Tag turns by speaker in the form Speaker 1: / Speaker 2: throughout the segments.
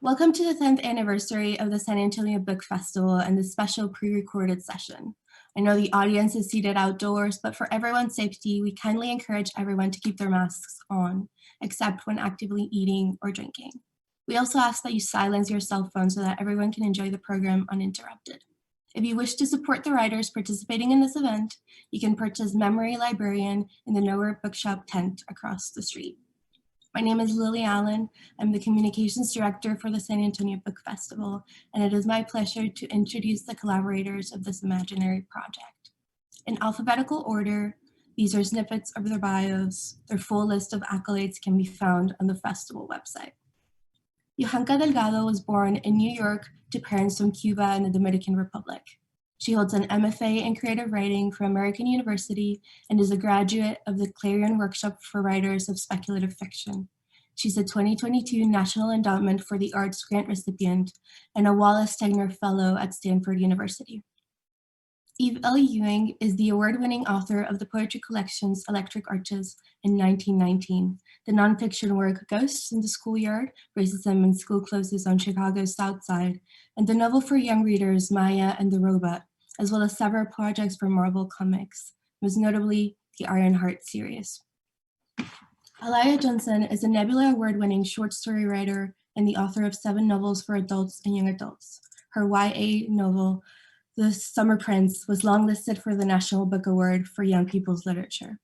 Speaker 1: Welcome to the 10th anniversary of the San Antonio Book Festival and this special pre-recorded session. I know the audience is seated outdoors, but for everyone's safety, we kindly encourage everyone to keep their masks on, except when actively eating or drinking. We also ask that you silence your cell phone so that everyone can enjoy the program uninterrupted. If you wish to support the writers participating in this event, you can purchase Memory Librarian in the Nowhere Bookshop tent across the street. My name is Lily Allen. I'm the Communications Director for the San Antonio Book Festival, and it is my pleasure to introduce the collaborators of this imaginary project. In alphabetical order, these are snippets of their bios. Their full list of accolades can be found on the festival website. Johanka Delgado was born in New York to parents from Cuba and the Dominican Republic. She holds an MFA in creative writing from American University and is a graduate of the Clarion Workshop for Writers of Speculative Fiction. She's a 2022 National Endowment for the Arts grant recipient and a Wallace Stegner Fellow at Stanford University. Ewing is the award-winning author of the poetry collections Electric Arches in 1919, the nonfiction work Ghosts in the Schoolyard, Racism and School Closes on Chicago's South Side, and the novel for young readers Maya and the Robot, as well as several projects for Marvel Comics, most notably the Ironheart series. Alaya Johnson is a Nebula Award-winning short story writer and the author of 7 novels for adults and young adults. Her YA novel, The Summer Prince, was longlisted for the National Book Award for Young People's Literature.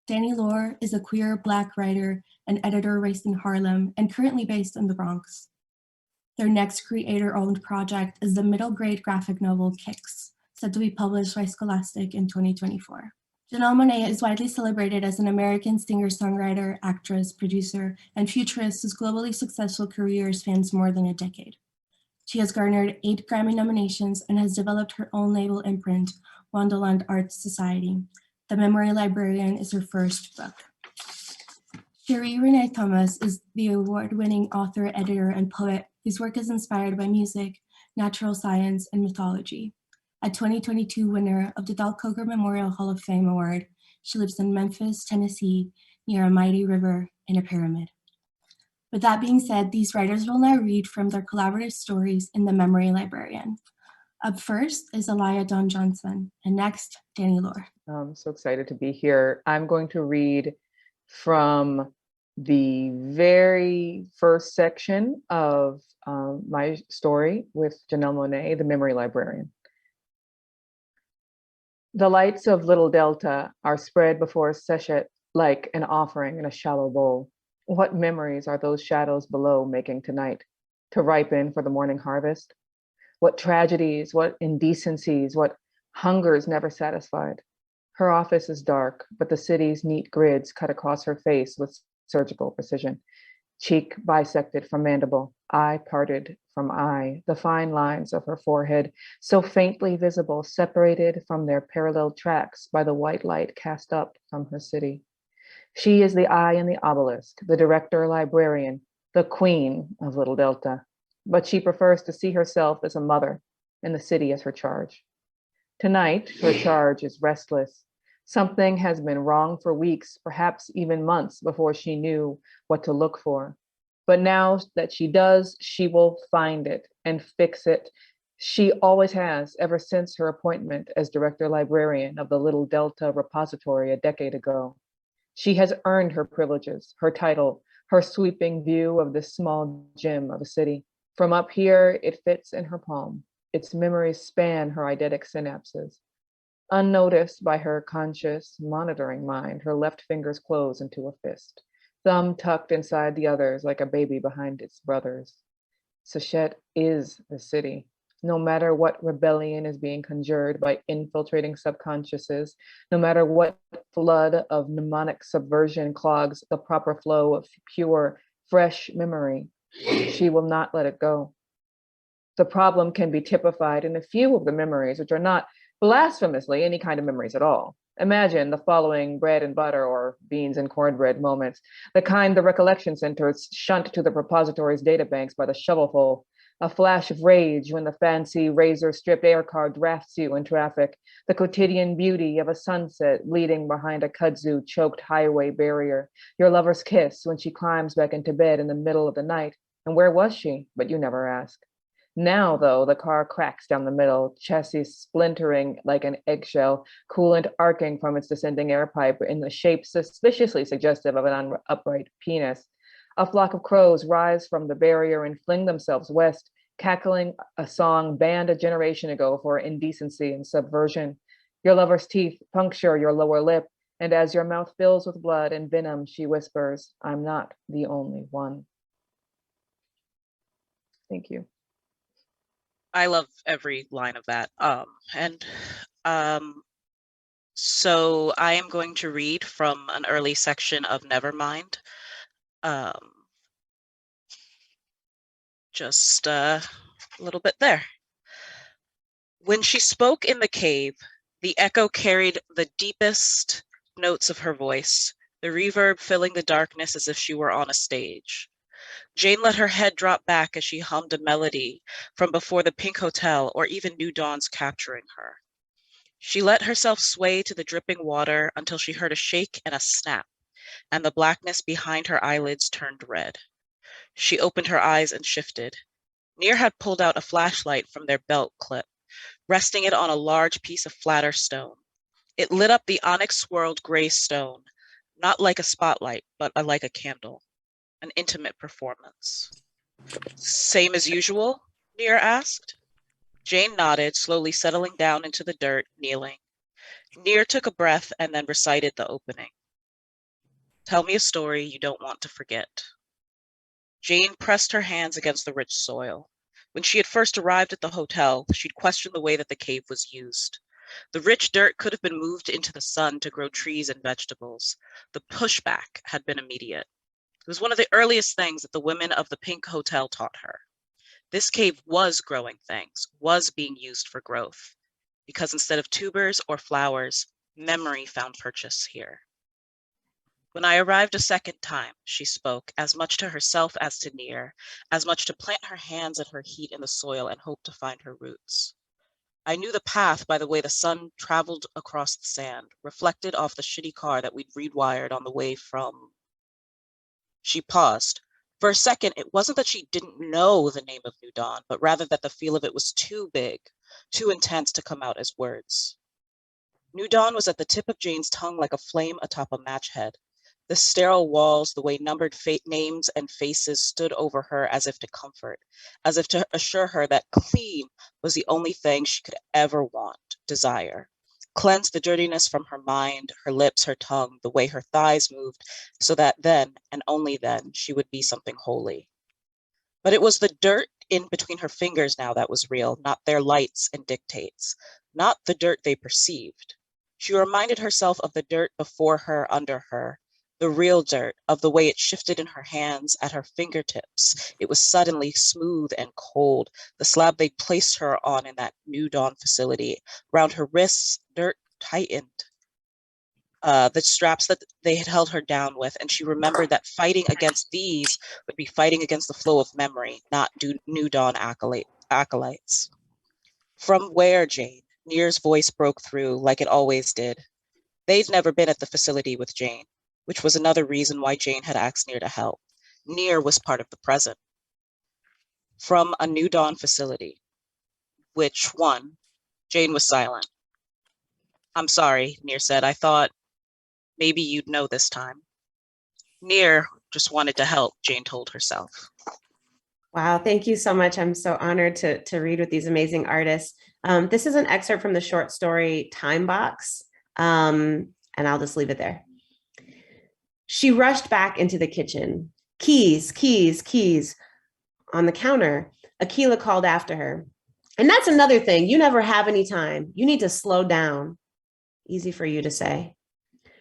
Speaker 1: Danny Lore is a queer Black writer and editor raised in Harlem and currently based in the Bronx. Their next creator-owned project is the middle grade graphic novel Kicks, set to be published by Scholastic in 2024. Janelle Monáe is widely celebrated as an American singer-songwriter, actress, producer, and futurist whose globally successful career spans more than a decade. She has garnered 8 Grammy nominations and has developed her own label imprint, Wonderland Arts Society. The Memory Librarian is her first book. Sheree Reneé Thomas is the award-winning author, editor, and poet whose work is inspired by music, natural science, and mythology. A 2022 winner of the Dal Coker Memorial Hall of Fame Award, she lives in Memphis, Tennessee, near a mighty river in a pyramid. With that being said, these writers will now read from their collaborative stories in the Memory Librarian. Up first is Alaya Dawn Johnson, and next, Danny Lore.
Speaker 2: I'm so excited to be here. I'm going to read from the very first section of my story with Janelle Monáe, the Memory Librarian. The lights of Little Delta are spread before Seshet like an offering in a shallow bowl. What memories are those shadows below making tonight to ripen for the morning harvest? What tragedies, what indecencies, what hungers never satisfied? Her office is dark, but the city's neat grids cut across her face with surgical precision. Cheek bisected from mandible, eye parted from eye, the fine lines of her forehead, so faintly visible, separated from their parallel tracks by the white light cast up from her city. She is the eye in the obelisk, the director librarian, the queen of Little Delta, but she prefers to see herself as a mother and the city as her charge. Tonight, her charge is restless. Something has been wrong for weeks, perhaps even months before she knew what to look for. But now that she does, she will find it and fix it. She always has, ever since her appointment as director librarian of the Little Delta repository a decade ago. She has earned her privileges, her title, her sweeping view of this small gem of a city. From up here, it fits in her palm. Its memories span her eidetic synapses. Unnoticed by her conscious, monitoring mind, her left fingers close into a fist, thumb tucked inside the others like a baby behind its brothers. Seshet is the city. No matter what rebellion is being conjured by infiltrating subconsciouses, no matter what flood of mnemonic subversion clogs the proper flow of pure, fresh memory, she will not let it go. The problem can be typified in a few of the memories, which are not blasphemously any kind of memories at all. Imagine the following bread and butter or beans and cornbread moments, the kind the recollection centers shunt to the repository's databanks by the shovelful. A flash of rage when the fancy razor-stripped air car drafts you in traffic, the quotidian beauty of a sunset bleeding behind a kudzu-choked highway barrier, your lover's kiss when she climbs back into bed in the middle of the night, And where was she? But you never ask. Now, though, the car cracks down the middle, chassis splintering like an eggshell, coolant arcing from its descending air pipe in a shape suspiciously suggestive of an upright penis. A flock of crows rise from the barrier and fling themselves west, cackling a song banned a generation ago for indecency and subversion. Your lover's teeth puncture your lower lip, and as your mouth fills with blood and venom, she whispers, "I'm not the only one." Thank you.
Speaker 3: I love every line of that. So I am going to read from an early section of Nevermind. Just a little bit there. When she spoke in the cave, the echo carried the deepest notes of her voice, the reverb filling the darkness as if she were on a stage. Jane let her head drop back as she hummed a melody from before the Pink Hotel or even New Dawn's capturing her. She let herself sway to the dripping water until she heard a shake and a snap, and the blackness behind her eyelids turned red. She opened her eyes and shifted. Near had pulled out a flashlight from their belt clip, resting it on a large piece of flatter stone. It lit up the onyx-swirled gray stone, not like a spotlight, but like a candle. An intimate performance. Same as usual? Near asked. Jane nodded, slowly settling down into the dirt, kneeling. Near took a breath and then recited the opening. Tell me a story you don't want to forget. Jane pressed her hands against the rich soil. When she had first arrived at the hotel, she'd questioned the way that the cave was used. The rich dirt could have been moved into the sun to grow trees and vegetables. The pushback had been immediate. It was one of the earliest things that the women of the Pink Hotel taught her. This cave was growing things, was being used for growth, because instead of tubers or flowers, memory found purchase here. When I arrived a second time, she spoke, as much to herself as to Near, as much to plant her hands and her heat in the soil and hope to find her roots. I knew the path by the way the sun traveled across the sand, reflected off the shitty car that we'd rewired on the way from. She paused. For a second, it wasn't that she didn't know the name of New Dawn, but rather that the feel of it was too big, too intense to come out as words. New Dawn was at the tip of Jane's tongue like a flame atop a match head. The sterile walls, the way numbered names and faces stood over her as if to comfort, as if to assure her that clean was the only thing she could ever want, desire. Cleanse the dirtiness from her mind, her lips, her tongue, the way her thighs moved, so that then, and only then, she would be something holy. But it was the dirt in between her fingers now that was real, not their lights and dictates, not the dirt they perceived. She reminded herself of the dirt before her, under her, the real dirt, of the way it shifted in her hands, at her fingertips. It was suddenly smooth and cold, the slab they placed her on in that New Dawn facility. Around her wrists, dirt tightened. The straps that they had held her down with, and she remembered that fighting against these would be fighting against the flow of memory, not New Dawn acolytes. From where, Jane? Near's voice broke through, like it always did. They'd never been at the facility with Jane, which was another reason why Jane had asked Near to help. Near was part of the present. From a New Dawn facility. Which one? Jane was silent. I'm sorry, Near said. I thought maybe you'd know this time. Near just wanted to help, Jane told herself.
Speaker 4: Wow, thank you so much. I'm so honored to read with these amazing artists. This is an excerpt from the short story Time Box, and I'll just leave it there. She rushed back into the kitchen. Keys, keys, keys. On the counter, Akila called after her. And that's another thing. You never have any time. You need to slow down. Easy for you to say.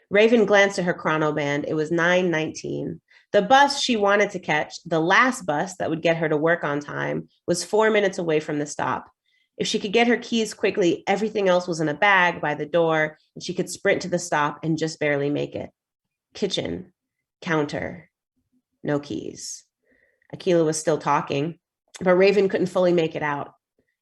Speaker 4: Raven glanced at her chronoband. It was 9:19. The bus she wanted to catch, the last bus that would get her to work on time, was 4 minutes away from the stop. If she could get her keys quickly, everything else was in a bag by the door, and she could sprint to the stop and just barely make it. Kitchen, counter, no keys. Akila was still talking, but Raven couldn't fully make it out.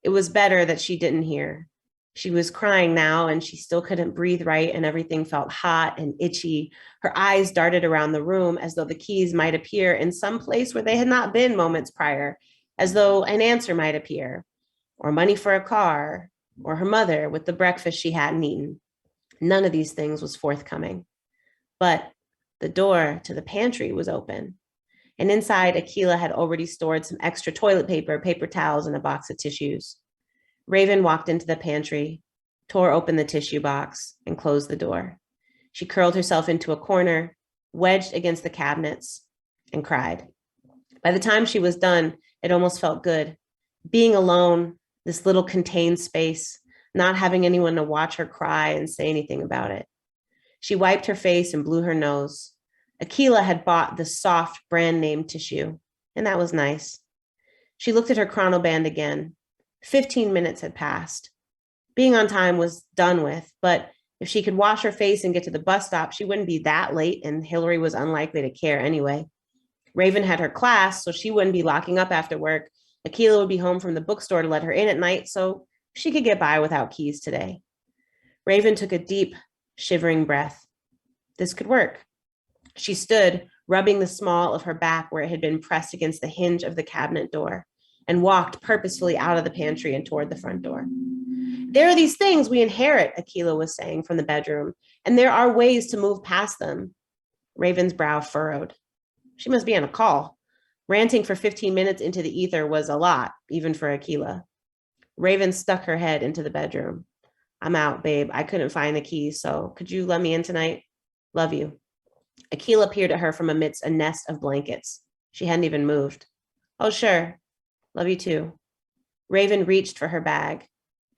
Speaker 4: It was better that she didn't hear. She was crying now and she still couldn't breathe right and everything felt hot and itchy. Her eyes darted around the room as though the keys might appear in some place where they had not been moments prior, as though an answer might appear, or money for a car, or her mother with the breakfast she hadn't eaten. None of these things was forthcoming. But the door to the pantry was open. And inside, Akila had already stored some extra toilet paper, paper towels, and a box of tissues. Raven walked into the pantry, tore open the tissue box, and closed the door. She curled herself into a corner, wedged against the cabinets, and cried. By the time she was done, it almost felt good. Being alone, this little contained space, not having anyone to watch her cry and say anything about it. She wiped her face and blew her nose. Akila had bought the soft brand name tissue, and that was nice. She looked at her chronoband again. 15 minutes had passed. Being on time was done with, but if she could wash her face and get to the bus stop, she wouldn't be that late, and Hillary was unlikely to care anyway. Raven had her class, so she wouldn't be locking up after work. Akila would be home from the bookstore to let her in at night, so she could get by without keys today. Raven took a deep, shivering breath. This could work. She stood, rubbing the small of her back where it had been pressed against the hinge of the cabinet door, and walked purposefully out of the pantry and toward the front door. There are these things we inherit, Akila was saying from the bedroom, and there are ways to move past them. Raven's brow furrowed. She must be on a call. Ranting for 15 minutes into the ether was a lot, even for Akila. Raven stuck her head into the bedroom. I'm out, babe. I couldn't find the keys, so could you let me in tonight? Love you. Akila peered at her from amidst a nest of blankets. She hadn't even moved. Oh, sure. Love you too. Raven reached for her bag.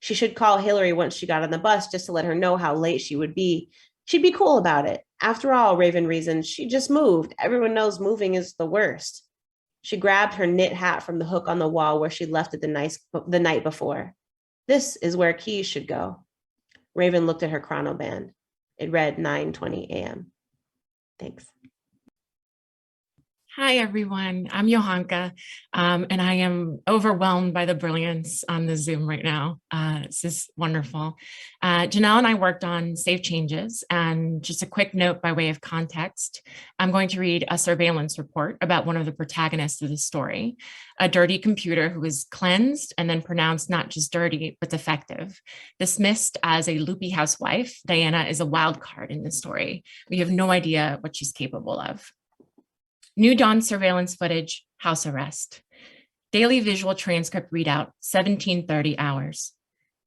Speaker 4: She should call Hillary once she got on the bus just to let her know how late she would be. She'd be cool about it. After all, Raven reasoned, she just moved. Everyone knows moving is the worst. She grabbed her knit hat from the hook on the wall where she left it the night before. This is where keys should go. Raven looked at her chronoband. It read 9:20 a.m. Thanks.
Speaker 5: Hi, everyone. I'm Yohanka, and I am overwhelmed by the brilliance on the Zoom right now. This is wonderful. Janelle and I worked on Save Changes, and just a quick note by way of context, I'm going to read a surveillance report about one of the protagonists of the story, a dirty computer who was cleansed and then pronounced not just dirty, but defective. Dismissed as a loopy housewife, Diana is a wild card in this story. We have no idea what she's capable of. New Dawn surveillance footage, house arrest. Daily visual transcript readout, 17:30 hours.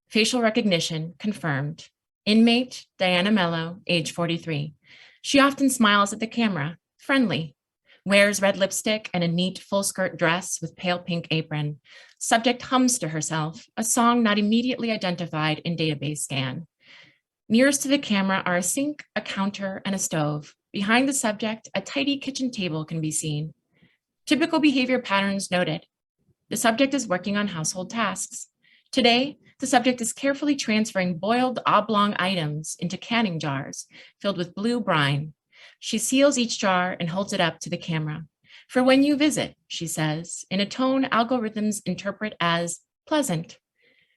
Speaker 5: Facial recognition, confirmed. Inmate, Diana Mello, age 43. She often smiles at the camera, friendly. Wears red lipstick and a neat full skirt dress with pale pink apron. Subject hums to herself, a song not immediately identified in database scan. Nearest to the camera are a sink, a counter, and a stove. Behind the subject, a tidy kitchen table can be seen. Typical behavior patterns noted. The subject is working on household tasks. Today, the subject is carefully transferring boiled oblong items into canning jars filled with blue brine. She seals each jar and holds it up to the camera. For when you visit, she says, in a tone algorithms interpret as pleasant.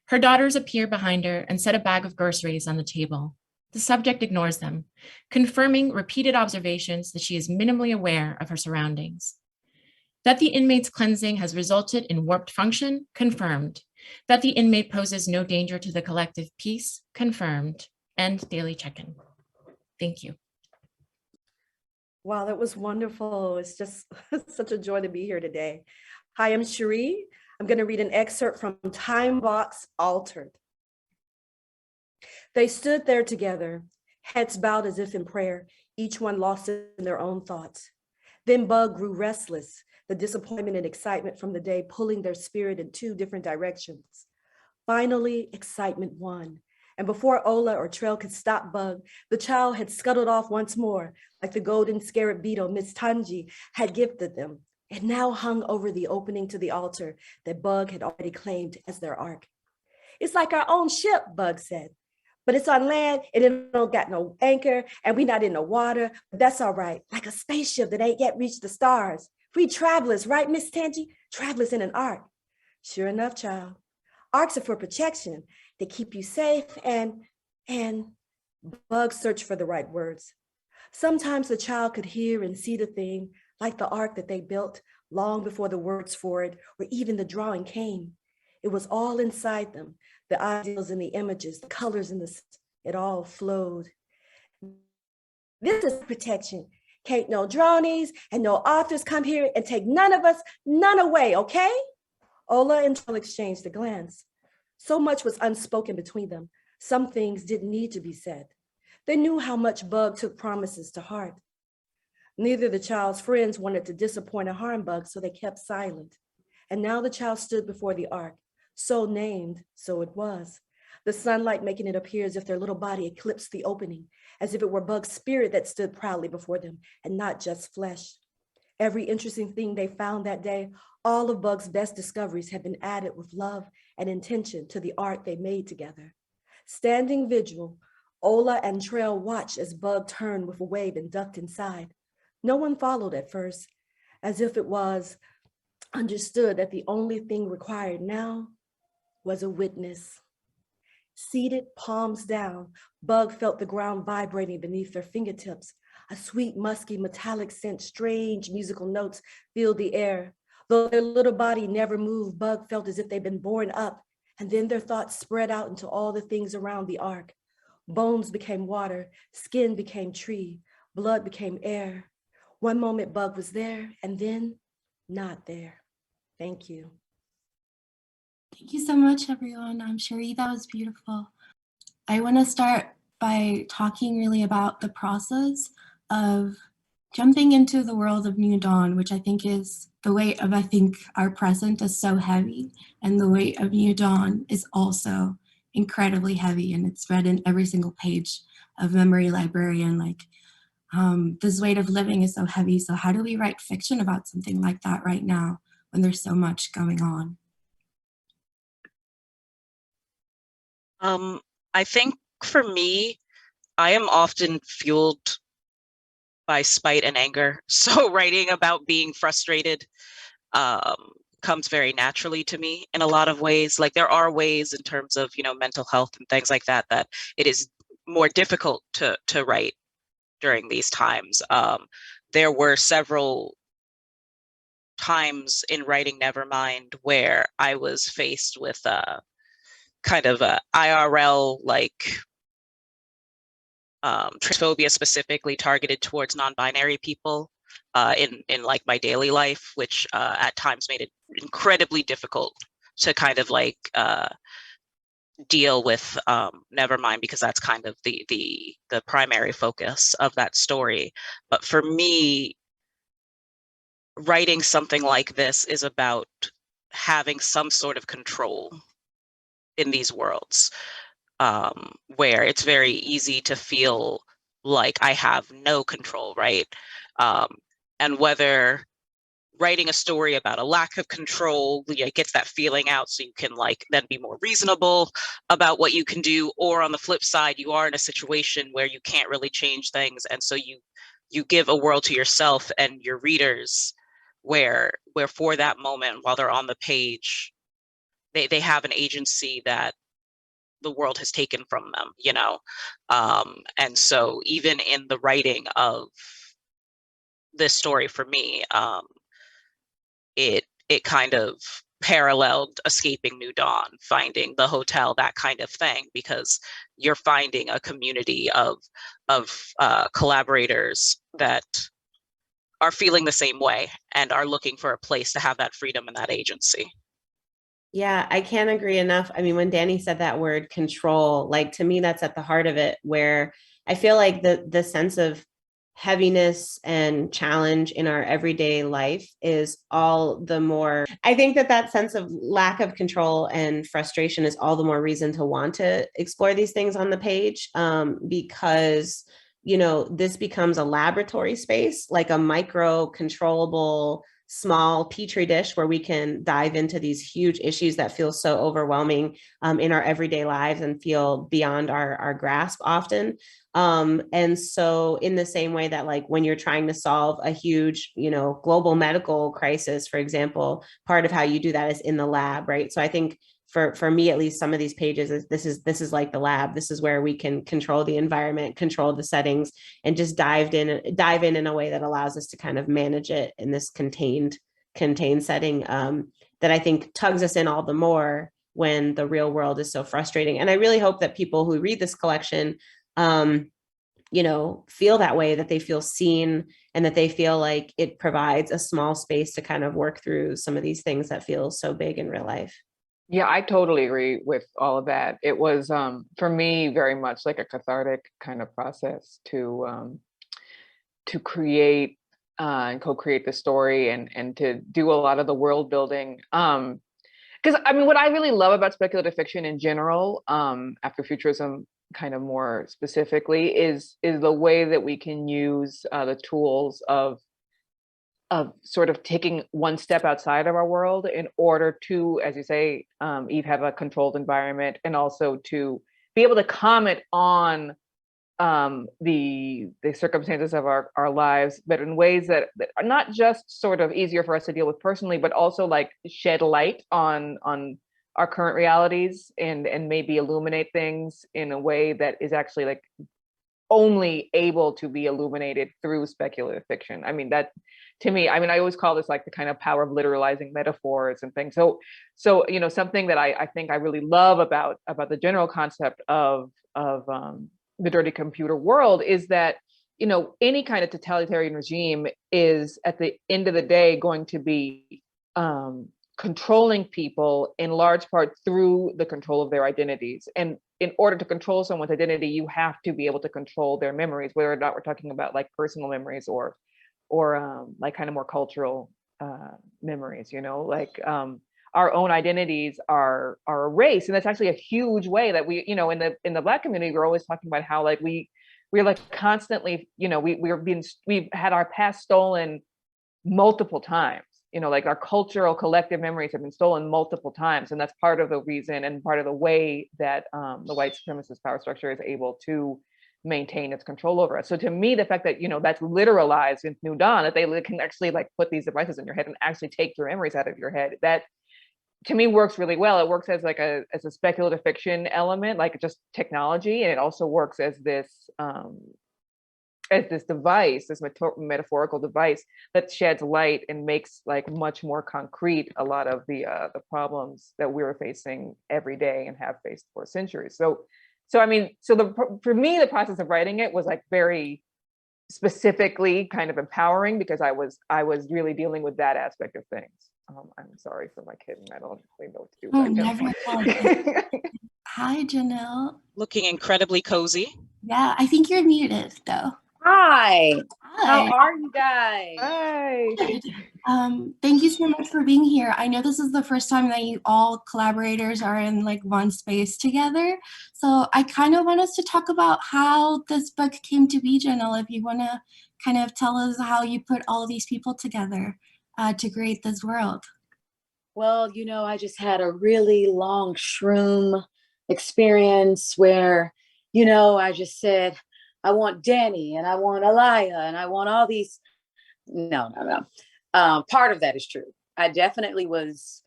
Speaker 5: Her daughters appear behind her and set a bag of groceries on the table. The subject ignores them, confirming repeated observations that she is minimally aware of her surroundings. That the inmate's cleansing has resulted in warped function, confirmed. That the inmate poses no danger to the collective peace, confirmed. End daily check-in. Thank you.
Speaker 6: Wow, that was wonderful. It's just such a joy to be here today. Hi, I'm Sheree. I'm going to read an excerpt from Time Box Altered. They stood there together, heads bowed as if in prayer, each one lost in their own thoughts. Then Bug grew restless, the disappointment and excitement from the day pulling their spirit in two different directions. Finally, excitement won. And before Ola or Trail could stop Bug, the child had scuttled off once more, like the golden scarab beetle Miss Tanji had gifted them. It now hung over the opening to the altar that Bug had already claimed as their ark. It's like our own ship, Bug said. But it's on land and it don't got no anchor and we not in the water, but that's all right. Like a spaceship that ain't yet reached the stars. We travelers, right, Miss Tanji? Travelers in an ark. Sure enough, child. Arks are for protection. They keep you safe and Bug search for the right words. Sometimes the child could hear and see the thing, like the ark that they built long before the words for it or even the drawing came. It was all inside them, the ideals and the images, the colors and it all flowed. This is protection. Can't no dronies and no authors come here and take none of us, none away, okay? Ola and Joel exchanged a glance. So much was unspoken between them. Some things didn't need to be said. They knew how much Bug took promises to heart. Neither the child's friends wanted to disappoint or harm Bug, so they kept silent. And now the child stood before the ark, so named, so it was. The sunlight making it appear as if their little body eclipsed the opening, as if it were Bug's spirit that stood proudly before them, and not just flesh. Every interesting thing they found that day, all of Bug's best discoveries had been added with love and intention to the art they made together. Standing vigil, Ola and Trail watched as Bug turned with a wave and ducked inside. No one followed at first, as if it was understood that the only thing required now was a witness. Seated, palms down, Bug felt the ground vibrating beneath their fingertips. A sweet, musky, metallic scent, strange musical notes filled the air. Though their little body never moved, Bug felt as if they'd been born up, and then their thoughts spread out into all the things around the ark. Bones became water, skin became tree, blood became air. One moment Bug was there, and then not there. Thank you.
Speaker 1: Thank you so much, everyone. I'm Sheree, that was beautiful. I want to start by talking really about the process of jumping into the world of New Dawn, which I think is the weight of, our present is so heavy, and the weight of New Dawn is also incredibly heavy, and it's read in every single page of Memory Librarian. This weight of living is so heavy, so how do we write fiction about something like that right now when there's so much going on?
Speaker 3: I think for me, I am often fueled by spite and anger. So writing about being frustrated comes very naturally to me in a lot of ways. Like there are ways in terms of, mental health and things like that, that it is more difficult to write during these times. There were several times in writing Nevermind where I was faced with kind of a IRL transphobia specifically targeted towards non-binary people in like my daily life, which at times made it incredibly difficult to kind of deal with Nevermind, because that's kind of the primary focus of that story. But for me, writing something like this is about having some sort of control in these worlds, where it's very easy to feel like I have no control, right? And whether writing a story about a lack of control gets that feeling out, so you can then be more reasonable about what you can do, or on the flip side, you are in a situation where you can't really change things, and so you give a world to yourself and your readers where for that moment, while they're on the page, they have an agency that the world has taken from them, and so even in the writing of this story for me, it kind of paralleled escaping New Dawn, finding the hotel, that kind of thing, because you're finding a community of collaborators that are feeling the same way and are looking for a place to have that freedom and that agency.
Speaker 4: Yeah, I can't agree enough. I mean, when Danny said that word control, to me, that's at the heart of it, where I feel like the sense of heaviness and challenge in our everyday life is all the more, I think that sense of lack of control and frustration is all the more reason to want to explore these things on the page, because, this becomes a laboratory space, like a micro controllable small petri dish where we can dive into these huge issues that feel so overwhelming in our everyday lives and feel beyond our grasp often. And so in the same way that when you're trying to solve a huge, global medical crisis, for example, part of how you do that is in the lab, right? So I think for me, at least, some of these pages this is like the lab. This is where we can control the environment, control the settings, and just dive in a way that allows us to kind of manage it in this contained setting, that I think tugs us in all the more when the real world is so frustrating. And I really hope that people who read this collection, feel that way, that they feel seen, and that they feel like it provides a small space to kind of work through some of these things that feel so big in real life.
Speaker 2: Yeah, I totally agree with all of that. It was, for me, very much like a cathartic kind of process to create and co-create the story and to do a lot of the world building. Because I mean, what I really love about speculative fiction in general, Afrofuturism kind of more specifically, is the way that we can use the tools of sort of taking one step outside of our world in order to, as you say, Eve, have a controlled environment, and also to be able to comment on the circumstances of our lives, but in ways that are not just sort of easier for us to deal with personally, but also like shed light on our current realities and maybe illuminate things in a way that is actually like only able to be illuminated through speculative fiction. I mean, that to me, I mean, I always call this like the kind of power of literalizing metaphors and things. So something that I think I really love about the general concept of the dirty computer world is that, any kind of totalitarian regime is at the end of the day going to be controlling people in large part through the control of their identities. And in order to control someone's identity, you have to be able to control their memories, whether or not we're talking about like personal memories or like kind of more cultural memories, our own identities are erased. And that's actually a huge way that we, in the Black community, we're always talking about how like we're like constantly, we've had our past stolen multiple times. Like our cultural collective memories have been stolen multiple times. And that's part of the reason and part of the way that the white supremacist power structure is able to maintain its control over us. So to me, the fact that, that's literalized in New Dawn, that they can actually like put these devices in your head and actually take your memories out of your head, that to me works really well. It works as like a speculative fiction element, like just technology. And it also works as this device, this metaphorical device that sheds light and makes like much more concrete a lot of the problems that we're facing every day and have faced for centuries. So I mean, for me, the process of writing it was like very specifically kind of empowering, because I was really dealing with that aspect of things. I'm sorry for my kid, and I don't really know what to do.
Speaker 1: Oh, never apologize. Hi, Janelle.
Speaker 3: Looking incredibly cozy.
Speaker 1: Yeah, I think you're muted though.
Speaker 7: Hi.
Speaker 1: Hi.
Speaker 7: How are you guys?
Speaker 2: Hi.
Speaker 1: Thank you so much for being here. I know this is the first time that you all collaborators are in like one space together. So I kind of want us to talk about how this book came to be, Janelle. If you want to kind of tell us how you put all of these people together to create this world.
Speaker 7: Well, I just had a really long shroom experience where, I just said, I want Danny and I want Alaya and I want all these. No. Part of that is true. I definitely was,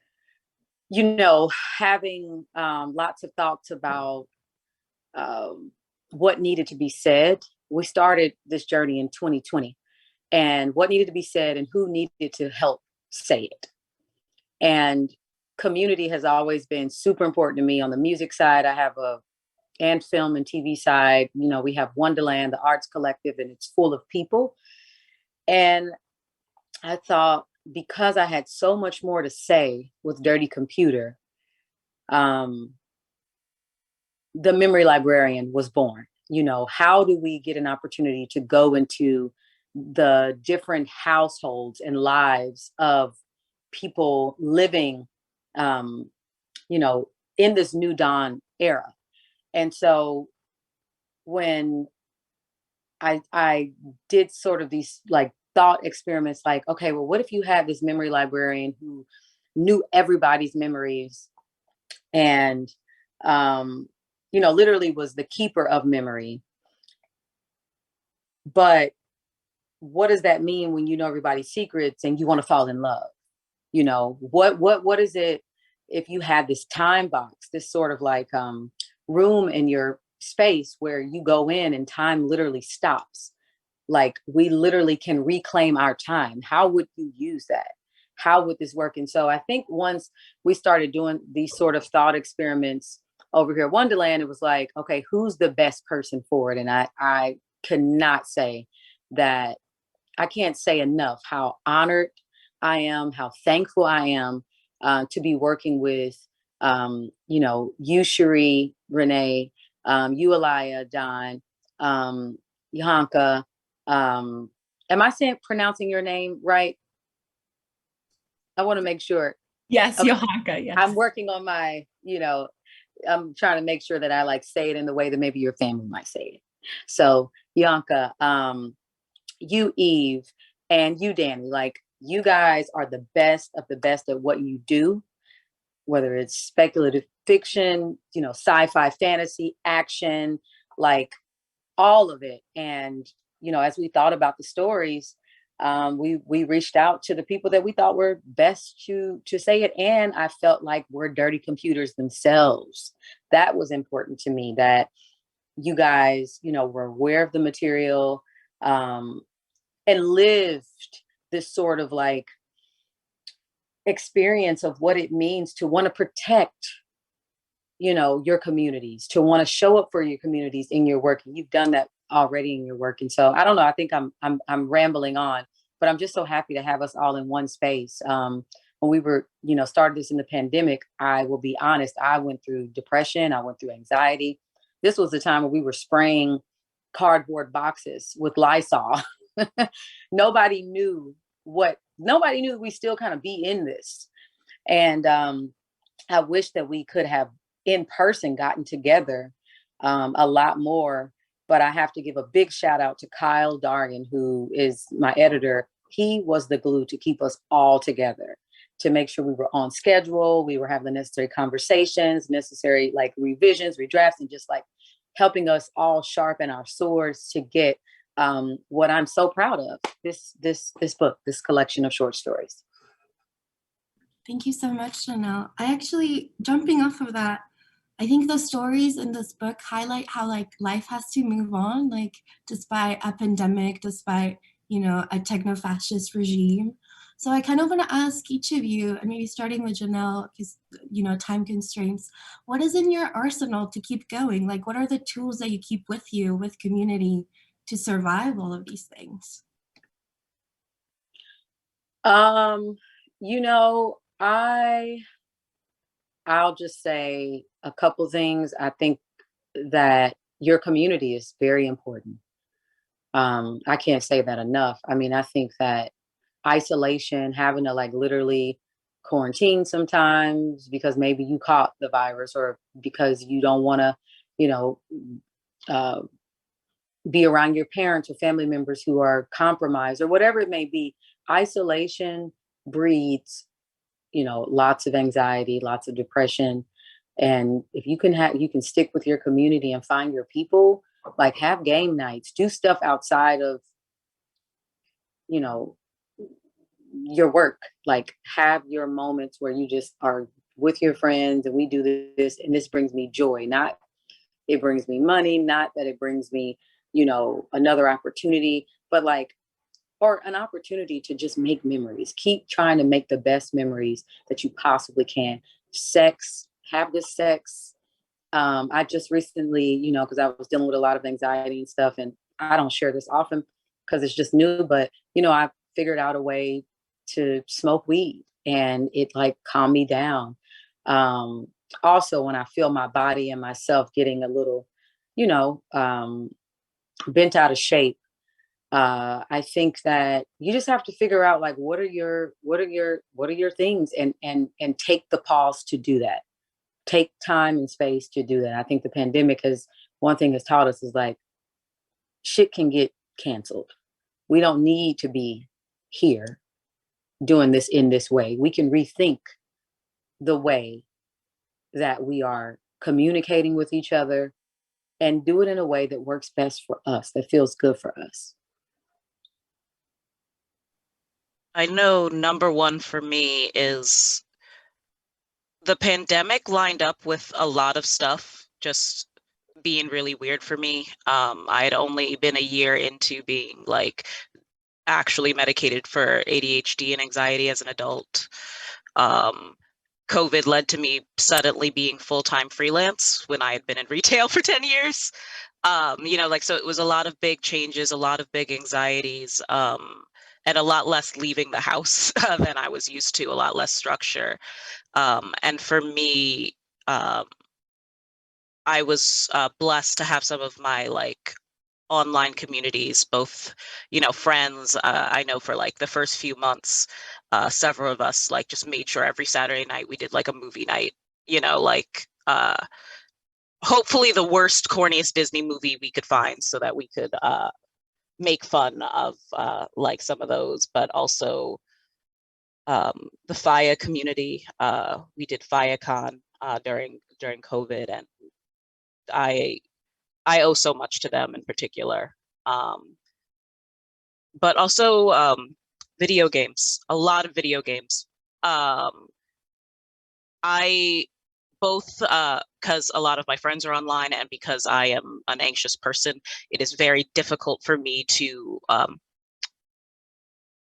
Speaker 7: having lots of thoughts about what needed to be said. We started this journey in 2020, and what needed to be said and who needed to help say it. And community has always been super important to me. On the music side, I have and film and TV side, we have Wonderland, the arts collective, and it's full of people. And I thought, because I had so much more to say with Dirty Computer, the Memory Librarian was born. How do we get an opportunity to go into the different households and lives of people living, in this New Dawn era? And so when I did sort of these like thought experiments, like, okay, well, what if you had this memory librarian who knew everybody's memories and, literally was the keeper of memory. But what does that mean when you know everybody's secrets and you want to fall in love? What is it if you had this time box, this sort of like room in your space where you go in and time literally stops. Like we literally can reclaim our time. How would you use that? How would this work? And so I think once we started doing these sort of thought experiments over here at Wonderland, it was like, okay, who's the best person for it? And I cannot say that, I can't say enough how honored I am, how thankful I am to be working with, you know, you, Sheree Reneé, you, Alaya Dawn, Yohanca. Am I pronouncing your name right? I want to make sure.
Speaker 5: Yes,
Speaker 7: Okay.
Speaker 5: Yohanca, yes.
Speaker 7: I'm working on my, you know, I'm trying to make sure that I like say it in the way that maybe your family might say it. So Yohanca, you, Eve, and you, Danny, like you guys are the best of the best at what you do, whether it's speculative fiction, you know, sci-fi, fantasy, action, like all of it. And, you know, as we thought about the stories, we reached out to the people that we thought were best to say it. And I felt like we're dirty computers themselves. That was important to me, that you guys, you know, were aware of the material, and lived this sort of like experience of what it means to want to protect, you know, your communities, to want to show up for your communities in your work. And you've done that already in your work. And so I don't know, I think I'm rambling on, but I'm just so happy to have us all in one space. When we were, you know, started this in the pandemic, I will be honest, I went through depression, I went through anxiety. This was the time when we were spraying cardboard boxes with Lysol. Nobody knew we still kind of be in this. And I wish that we could have in person gotten together a lot more. But I have to give a big shout out to Kyle Dargan, who is my editor. He was the glue to keep us all together, to make sure we were on schedule. We were having the necessary conversations, necessary like revisions, redrafts, and just like helping us all sharpen our swords to get what I'm so proud of, this book, this collection of short stories.
Speaker 1: Thank you so much, Janelle. I actually, jumping off of that, I think the stories in this book highlight how like life has to move on, like despite a pandemic, despite, you know, a techno-fascist regime. So I kind of want to ask each of you, and maybe starting with Janelle, because, you know, time constraints, what is in your arsenal to keep going? Like, what are the tools that you keep with you, with community, to survive all of these things?
Speaker 7: You know, I'll just say a couple things. I think that your community is very important. I can't say that enough. I mean, I think that isolation, having to like literally quarantine sometimes because maybe you caught the virus, or because you don't want to, you know, be around your parents or family members who are compromised, or whatever it may be. Isolation breeds, you know, lots of anxiety, lots of depression. And if you can stick with your community and find your people, like have game nights, do stuff outside of, you know, your work, like have your moments where you just are with your friends and we do this, and this brings me joy, not it brings me money, not that it brings me, you know, another opportunity, but like, or an opportunity to just make memories. Keep trying to make the best memories that you possibly can. Sex, have the sex. I just recently, you know, because I was dealing with a lot of anxiety and stuff, and I don't share this often because it's just new, but, you know, I figured out a way to smoke weed and it like calmed me down. Also, when I feel my body and myself getting a little, you know, bent out of shape, I think that you just have to figure out like what are your things, and take the pause to do that. Take time and space to do that. I think the pandemic one thing has taught us is like shit can get canceled. We don't need to be here doing this in this way. We can rethink the way that we are communicating with each other and do it in a way that works best for us, that feels good for us.
Speaker 3: I know number one for me is the pandemic lined up with a lot of stuff just being really weird for me. I had only been a year into being like actually medicated for ADHD and anxiety as an adult. COVID led to me suddenly being full-time freelance when I had been in retail for 10 years. You know, like, so it was a lot of big changes, a lot of big anxieties, and a lot less leaving the house than I was used to, a lot less structure. And for me, I was blessed to have some of my like online communities, both, you know, friends. I know for like the first few months, several of us like just made sure every Saturday night we did like a movie night, you know, like hopefully the worst, corniest Disney movie we could find so that we could make fun of like some of those, but also the FIA community. We did FIACon during COVID, and I owe so much to them in particular. But also video games, a lot of video games. I both because a lot of my friends are online and because I am an anxious person, it is very difficult for me to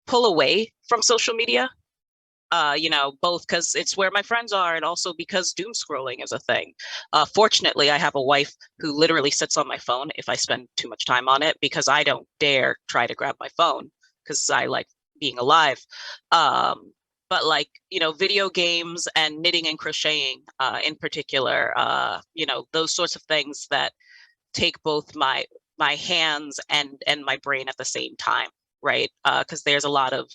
Speaker 3: pull away from social media. You know, both because it's where my friends are and also because doom scrolling is a thing. Fortunately, I have a wife who literally sits on my phone if I spend too much time on it, because I don't dare try to grab my phone because I like being alive. But like, you know, video games and knitting and crocheting in particular, you know, those sorts of things that take both my hands and my brain at the same time, right? Because there's a lot of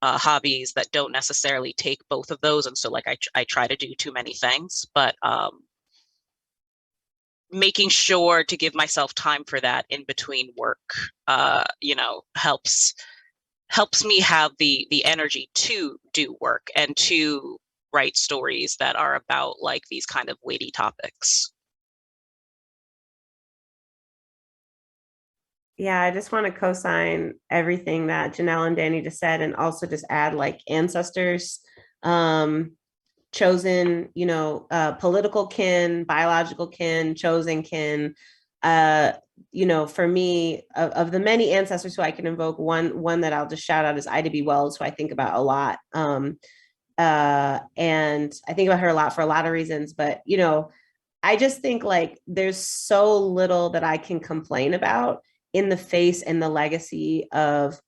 Speaker 3: hobbies that don't necessarily take both of those, and so like I try to do too many things, but making sure to give myself time for that in between work, you know, helps me have the energy to do work and to write stories that are about like these kind of weighty topics.
Speaker 4: Yeah, I just want to co-sign everything that Janelle and Danny just said, and also just add like ancestors, chosen, you know, political kin, biological kin, chosen kin. You know, for me, of the many ancestors who I can invoke, one that I'll just shout out is Ida B. Wells, who I think about a lot. And I think about her a lot for a lot of reasons, but, you know, I just think like there's so little that I can complain about in the face and the legacy of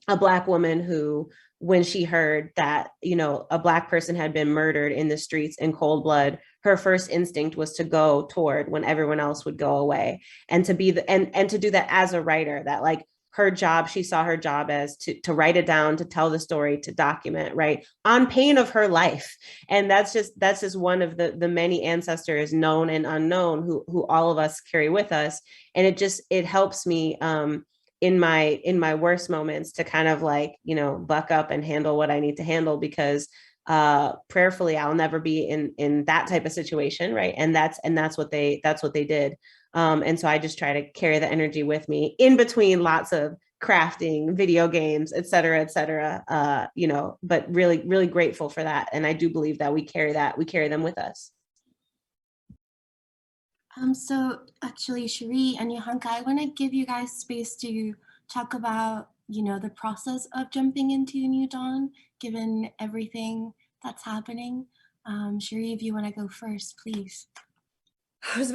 Speaker 4: a Black woman who, when she heard that, you know, a Black person had been murdered in the streets in cold blood, her first instinct was to go toward when everyone else would go away, and to be and to do that as a writer, that like her job, she saw her job as to write it down, to tell the story, to document, right, on pain of her life. And that's just one of the many ancestors, known and unknown, who all of us carry with us. And it helps me in my worst moments to kind of like, you know, buck up and handle what I need to handle, because prayerfully I'll never be in that type of situation, right? And that's what they did. And so I just try to carry the energy with me in between lots of crafting, video games, et cetera, you know, but really, really grateful for that. And I do believe that we carry them with us.
Speaker 1: So actually, Sheree and Yohanca, I want to give you guys space to talk about, you know, the process of jumping into a new dawn, given everything that's happening. Sheree, if you want to go first, please.
Speaker 6: It was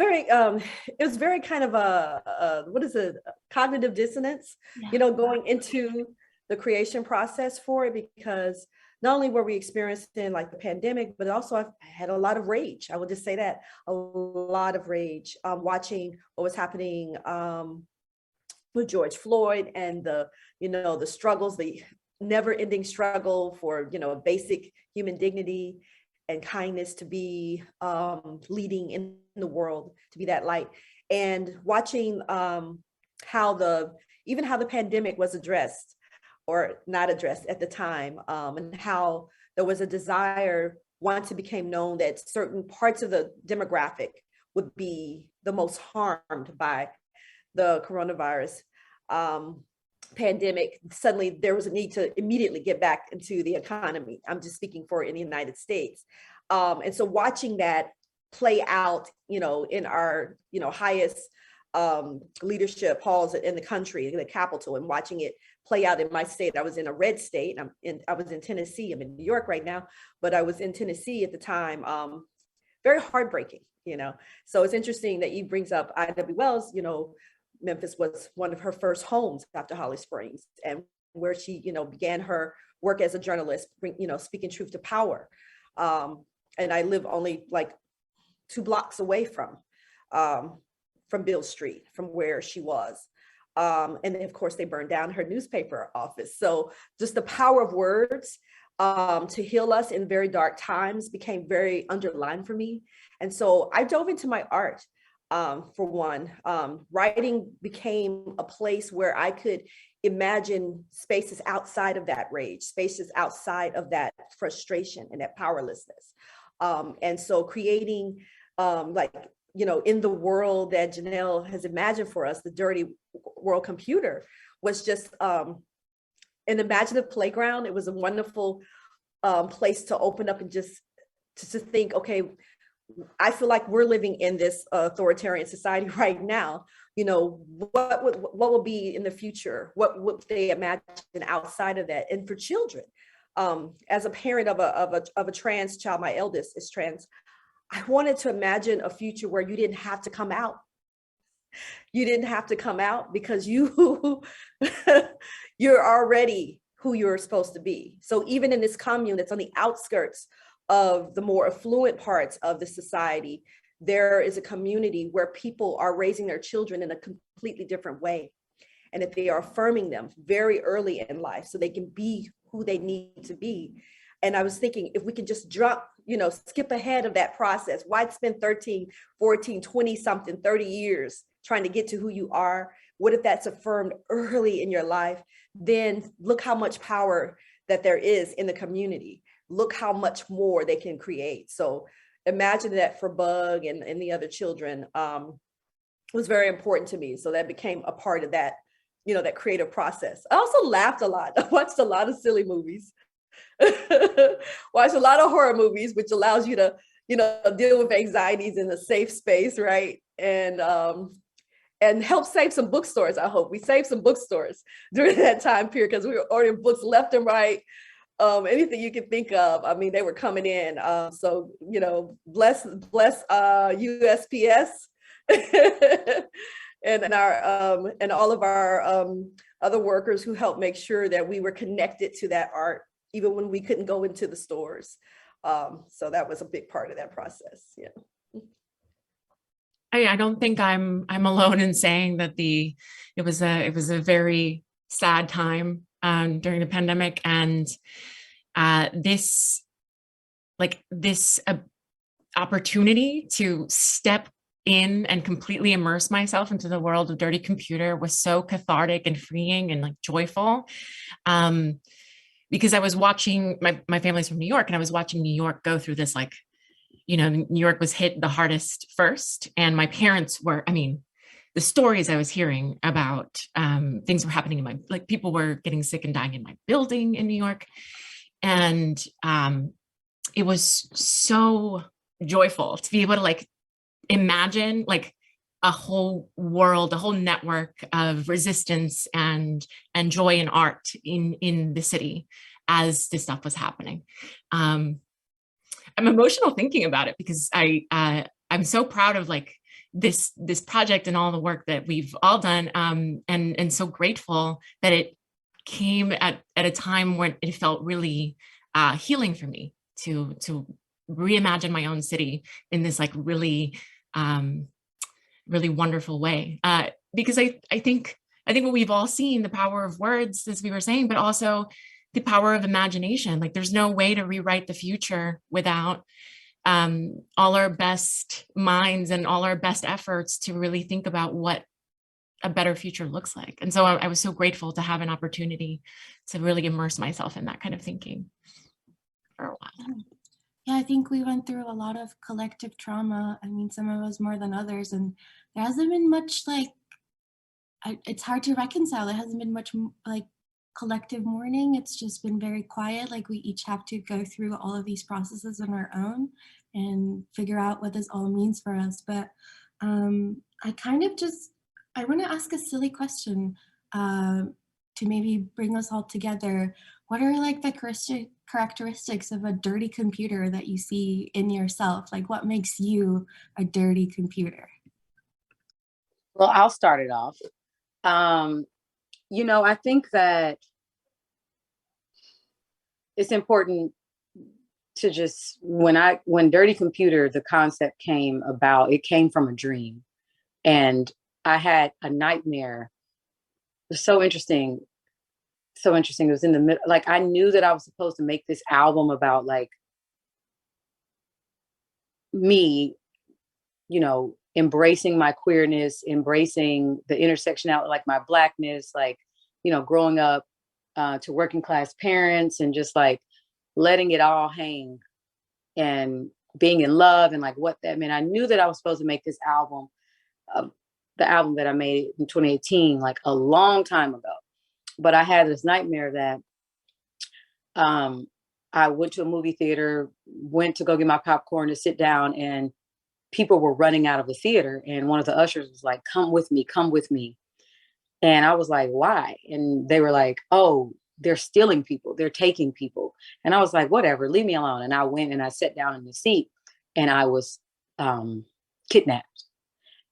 Speaker 6: very kind of a what is it, cognitive dissonance,
Speaker 1: Yeah.
Speaker 6: you know, going into the creation process for it, because not only were we experiencing like the pandemic, but also I had a lot of rage. I will just say that, a lot of rage, watching what was happening with George Floyd and the, you know, the struggles, the never ending struggle for, you know, basic human dignity and kindness, to be leading in the world, to be that light. And watching how the pandemic was addressed or not addressed at the time, and how there was a desire, once it became known that certain parts of the demographic would be the most harmed by the coronavirus pandemic, suddenly there was a need to immediately get back into the economy. I'm just speaking for in the United States. And so watching that play out, in our, highest leadership halls in the country, in the Capitol, and watching it play out in my state. I was in a red state. I was in Tennessee. I'm in New York right now, but I was in Tennessee at the time. Very heartbreaking, So it's interesting that you brings up I.W. Wells. Memphis was one of her first homes after Holly Springs, and where she, began her work as a journalist, speaking truth to power. And I live only like 2 blocks away from Beale Street, from where she was. And then of course they burned down her newspaper office. So just the power of words to heal us in very dark times became very underlined for me. And so I dove into my art. For one, writing became a place where I could imagine spaces outside of that rage, spaces outside of that frustration and that powerlessness. And so creating in the world that Janelle has imagined for us, the dirty world computer was just an imaginative playground. It was a wonderful place to open up and just to think, okay, I feel like we're living in this authoritarian society right now. What will be in the future? What would they imagine outside of that? And for children, as a parent of a trans child, my eldest is trans, I wanted to imagine a future where you didn't have to come out. You didn't have to come out because you're already who you're supposed to be. So even in this commune that's on the outskirts of the more affluent parts of the society, there is a community where people are raising their children in a completely different way. And that they are affirming them very early in life so they can be who they need to be. And I was thinking, if we could just skip ahead of that process, why spend 13, 14, 20 something, 30 years trying to get to who you are? What if that's affirmed early in your life? Then look how much power that there is in the community. Look how much more they can create. So imagine that for Bug and the other children was very important to me. So that became a part of that, that creative process. I also laughed a lot. I watched a lot of silly movies, watched a lot of horror movies, which allows you to, deal with anxieties in a safe space, right? And help save some bookstores, I hope. We saved some bookstores during that time period because we were ordering books left and right. Anything you can think of. I mean, they were coming in. So, bless USPS and our and all of our other workers who helped make sure that we were connected to that art, even when we couldn't go into the stores. So that was a big part of that process. Yeah.
Speaker 5: I don't think I'm alone in saying that it was a very sad time during the pandemic, and this opportunity to step in and completely immerse myself into the world of Dirty Computer was so cathartic and freeing and joyful. Because I was watching, my family's from New York, and I was watching New York go through this New York was hit the hardest first, and my parents were, the stories I was hearing about things were happening in people were getting sick and dying in my building in New York. And it was so joyful to be able to imagine a whole world, a whole network of resistance and joy and art in the city as this stuff was happening. I'm emotional thinking about it because I'm so proud of this project and all the work that we've all done, and so grateful that it came at a time when it felt really healing for me to reimagine my own city in this really really wonderful way, because I think what we've all seen, the power of words, as we were saying, but also the power of imagination. There's no way to rewrite the future without all our best minds and all our best efforts to really think about what a better future looks like. And so I was so grateful to have an opportunity to really immerse myself in that kind of thinking for a while.
Speaker 1: Yeah, I think we went through a lot of collective trauma. Some of us more than others, and there hasn't been much it's hard to reconcile. There hasn't been much collective mourning. It's just been very quiet. Like we each have to go through all of these processes on our own and figure out what this all means for us. But I want to ask a silly question to maybe bring us all together. What are like the characteristics of a dirty computer that you see in yourself? Like what makes you a dirty computer?
Speaker 7: Well, I'll start it off. You know, I think that it's important to just, when dirty computer, the concept came about, it came from a dream. And I had a nightmare. It was so interesting. So interesting. It was in the middle, like I knew that I was supposed to make this album about like me, you know, embracing my queerness, embracing the intersectionality, like my Blackness, like, you know, growing up to working class parents and just like letting it all hang and being in love and like what that meant. I knew that I was supposed to make this album, the album that I made in 2018, like a long time ago. But I had this nightmare that I went to a movie theater, went to go get my popcorn to sit down, and people were running out of the theater. And one of the ushers was like, come with me, come with me. And I was like, why? And they were like, oh, they're stealing people. They're taking people. And I was like, whatever, leave me alone. And I went and I sat down in the seat and I was kidnapped.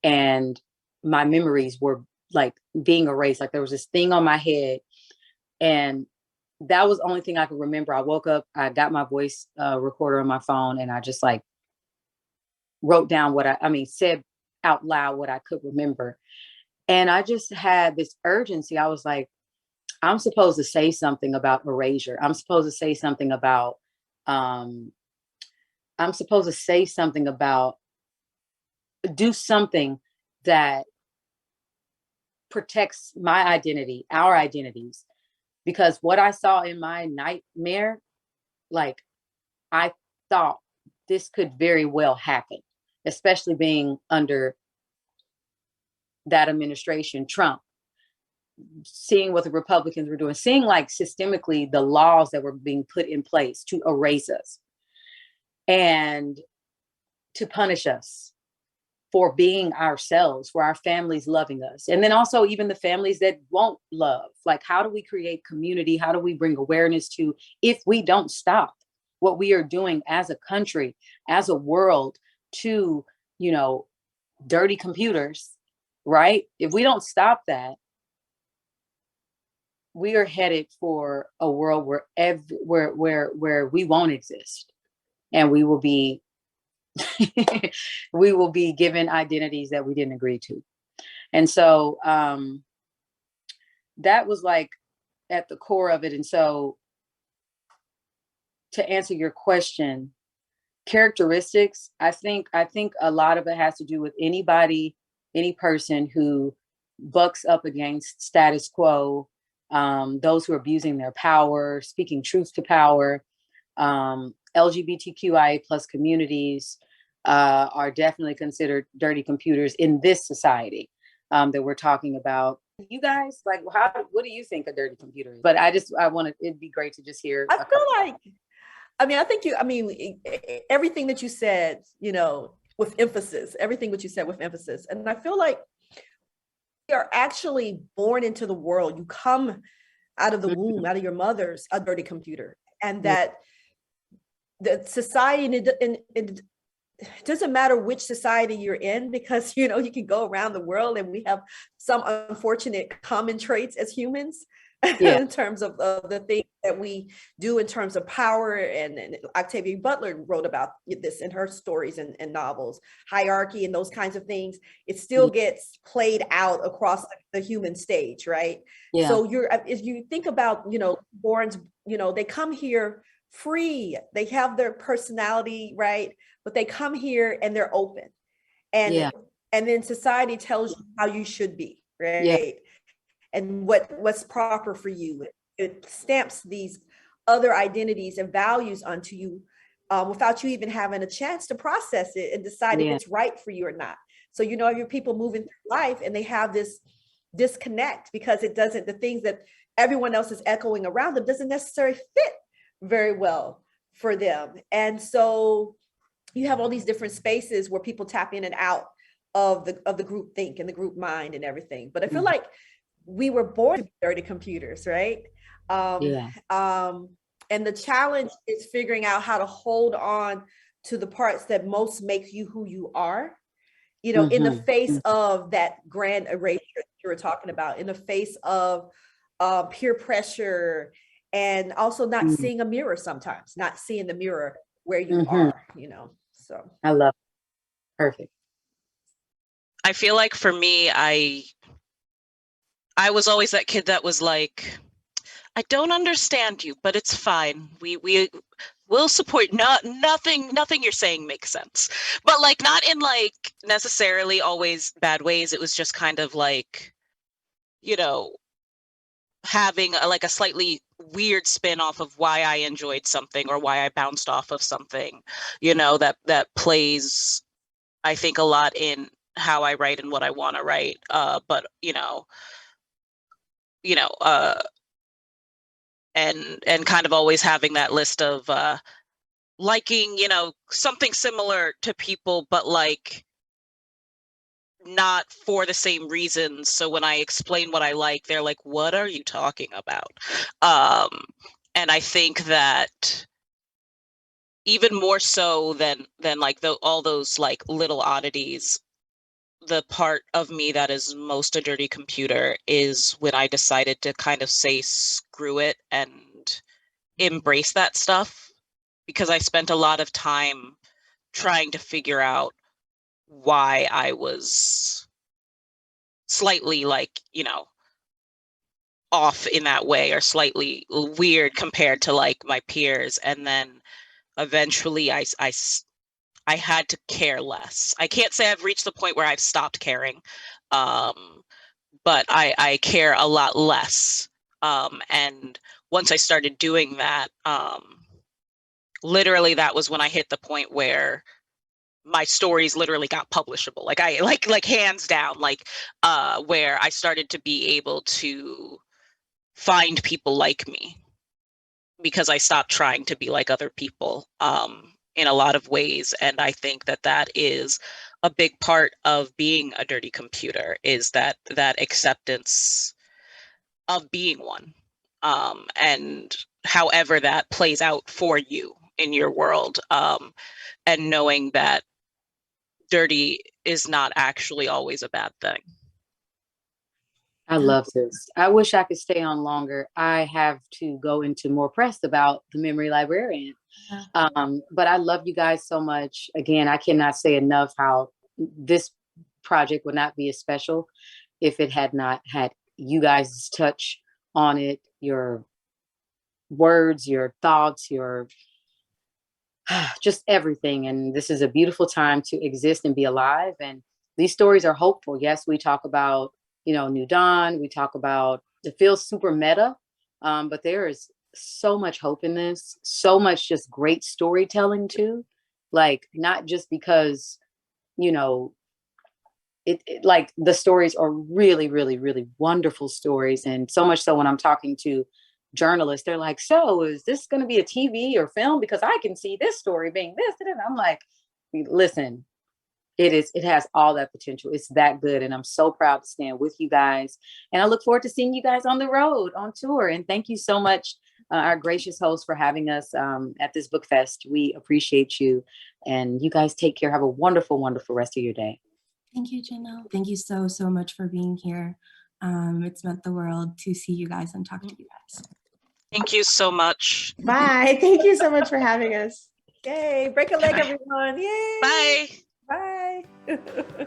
Speaker 7: And my memories were like being erased. Like there was this thing on my head. And that was the only thing I could remember. I woke up, I got my voice recorder on my phone, and I just like wrote down said out loud what I could remember. And I just had this urgency. I was like, I'm supposed to say something about erasure. I'm supposed to say something about, do something that protects my identity, our identities. Because what I saw in my nightmare, like I thought this could very well happen, especially being under that administration, Trump, seeing what the Republicans were doing, seeing like systemically the laws that were being put in place to erase us and to punish us for being ourselves, for our families loving us. And then also even the families that won't love. Like, how do we create community? How do we bring awareness to, if we don't stop what we are doing as a country, as a world, to, you know, dirty computers, right? If we don't stop that, we are headed for a world where we won't exist, and we will be we will be given identities that we didn't agree to. And so that was like at the core of it. And so to answer your question, characteristics, I think a lot of it has to do with any person who bucks up against status quo, those who are abusing their power, speaking truth to power. LGBTQIA plus communities are definitely considered dirty computers in this society that we're talking about. You guys, like, what do you think a dirty computer is? But it'd be great to just hear.
Speaker 6: I feel like, everything that you said, you know, with emphasis, everything that you said with emphasis. And I feel like we are actually born into the world. You come out of the womb, out of your mother's, a dirty computer. And that the society, and it doesn't matter which society you're in, because, you know, you can go around the world and we have some unfortunate common traits as humans in terms of the things that we do in terms of power. And Octavia Butler wrote about this in her stories and novels, hierarchy and those kinds of things. It still gets played out across the human stage, right? Yeah. So if you think about, you know, borns, you know, they come here free, they have their personality, right? But they come here and they're open, and then society tells you how you should be, right? And what's proper for you. It stamps these other identities and values onto you without you even having a chance to process it and decide if it's right for you or not. So, you know, your people moving through life and they have this disconnect because it doesn't, the things that everyone else is echoing around them doesn't necessarily fit very well for them. And so you have all these different spaces where people tap in and out of the group think and the group mind and everything. But I feel like we were born to be dirty computers, right? And the challenge is figuring out how to hold on to the parts that most make you who you are, you know, in the face of that grand erasure that you were talking about, in the face of peer pressure, and also not seeing a mirror sometimes, not seeing the mirror where you are, you know, so.
Speaker 7: I love it. Perfect.
Speaker 3: I feel like for me, I was always that kid that was like, I don't understand you, but it's fine. We'll support. Nothing you're saying makes sense. But like not in like necessarily always bad ways. It was just kind of like, you know, having like a slightly weird spin off of why I enjoyed something or why I bounced off of something, you know, that plays, I think, a lot in how I write and what I want to write. But and kind of always having that list of liking, you know, something similar to people, but like not for the same reasons. So when I explain what I like, they're like, what are you talking about? And I think that even more so than like all those like little oddities, the part of me that is most a dirty computer is when I decided to kind of say screw it and embrace that stuff, because I spent a lot of time trying to figure out why I was slightly like, you know, off in that way or slightly weird compared to like my peers. And then eventually I had to care less. I can't say I've reached the point where I've stopped caring, but I care a lot less. And once I started doing that, literally that was when I hit the point where my stories literally got publishable. Like I like hands down, like where I started to be able to find people like me because I stopped trying to be like other people in a lot of ways. And I think that is a big part of being a dirty computer, is that acceptance of being one, and however that plays out for you in your world, and knowing that dirty is not actually always a bad thing.
Speaker 7: I love this. I wish I could stay on longer. I have to go into more press about the Memory Librarian. But I love you guys so much. Again, I cannot say enough how this project would not be as special if it had not had you guys' touch on it, your words, your thoughts, your just everything. And this is a beautiful time to exist and be alive. And these stories are hopeful. Yes, we talk about, you know, New Dawn. We talk about, it feels super meta, but there is so much hope in this, so much just great storytelling too. Like, not just because, you know, it like the stories are really, really, really wonderful stories. And so much so when I'm talking to journalists, they're like, so is this going to be a TV or film? Because I can see this story being this. And I'm like, listen, it has all that potential. It's that good. And I'm so proud to stand with you guys. And I look forward to seeing you guys on the road, on tour. And thank you so much, our gracious host, for having us at this book fest. We appreciate you. And you guys take care. Have a wonderful, wonderful rest of your day.
Speaker 1: Thank you, Janelle. Thank you so, so much for being here. It's meant the world to see you guys and talk to you guys.
Speaker 3: Thank you so much.
Speaker 4: Bye. Thank you so much for having us.
Speaker 6: Yay, break a leg, everyone. Yay.
Speaker 3: Bye.
Speaker 6: Bye.